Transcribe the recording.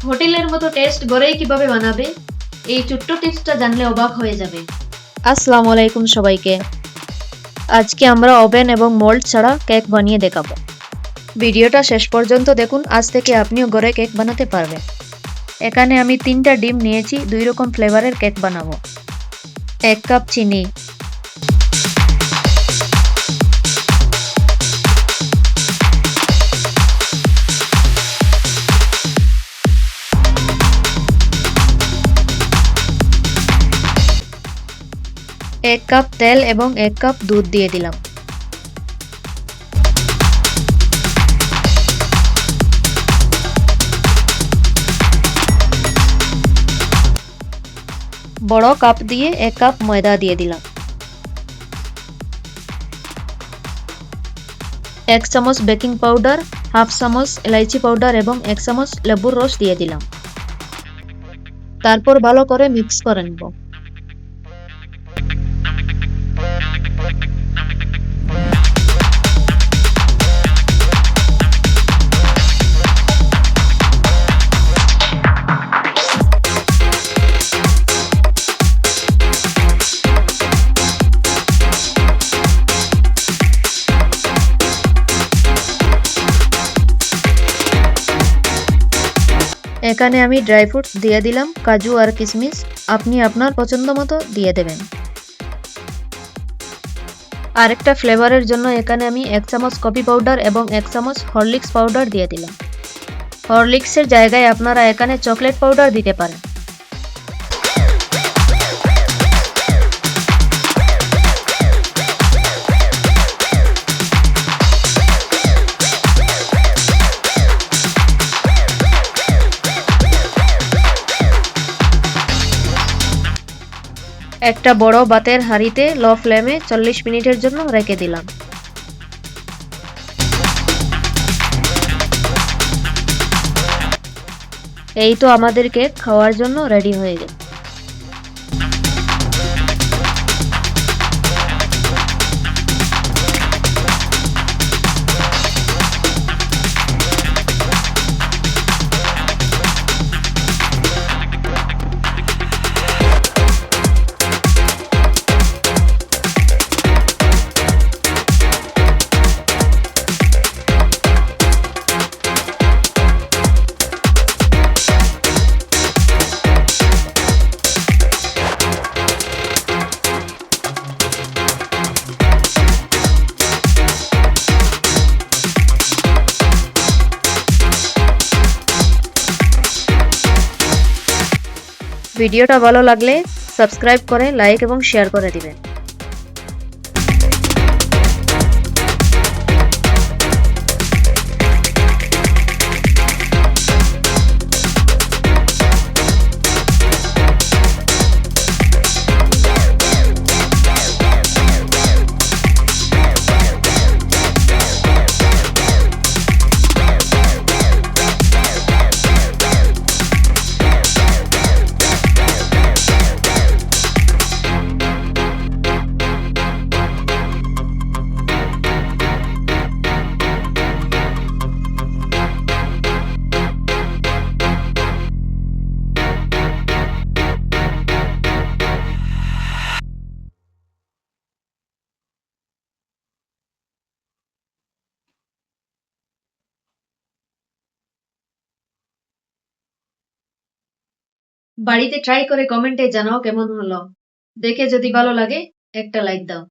হোটেলের মতো টেস্ট ঘরেই কিভাবে বানাবে এই ছোট্ট টিপসটা জানলে অবাক হয়ে যাবে। আসসালামু আলাইকুম সবাইকে। আজকে আমরা ওভেন এবং মোল্ড ছাড়া কেক বানিয়ে দেখাবো। ভিডিওটা শেষ পর্যন্ত দেখুন, আজ থেকে আপনিও ঘরে কেক বানাতে পারবেন। এখানে আমি 3টা ডিম নিয়েছি, 2 রকম ফ্লেভারের কেক বানাবো। 1 কাপ চিনি, 1 কাপ তেল এবং 1 কাপ দুধ দিয়ে দিলাম। বড় কাপ দিয়ে 1 কাপ ময়দা দিয়ে দিলাম। 1 চামচ বেকিং পাউডার, হাফ চামচ এলাইচি পাউডার এবং 1 চামচ লেবুর রস দিয়ে দিলাম। তারপর ভালো করে মিক্স করে নেব। এখানে আমি ড্রাই ফ্রুটস দিয়ে দিলাম, কাজু আর কিশমিশ। আপনি আপনার পছন্দ মতো দিয়ে দেবেন। আরেকটা ফ্লেভারের জন্য এখানে আমি 1 চামচ কফি পাউডার এবং 1 চামচ হরলিক্স পাউডার দিয়ে দিলাম। হরলিক্সের জায়গায় আপনারা এখানে চকলেট পাউডার দিতে পারেন। একটা বড় বাতের হাঁড়িতে লো ফ্লেমে 40 মিনিটের জন্য রেখে দিলাম। এই তো আমাদের কেক খাওয়ার জন্য রেডি হয়ে গেল। ভিডিওটা ভালো লাগলে সাবস্ক্রাইব করে লাইক এবং শেয়ার করে দিবেন। বাড়িতে ট্রাই করে কমেন্টে জানাও কেমন হলো। দেখে যদি ভালো লাগে একটা লাইক দাও।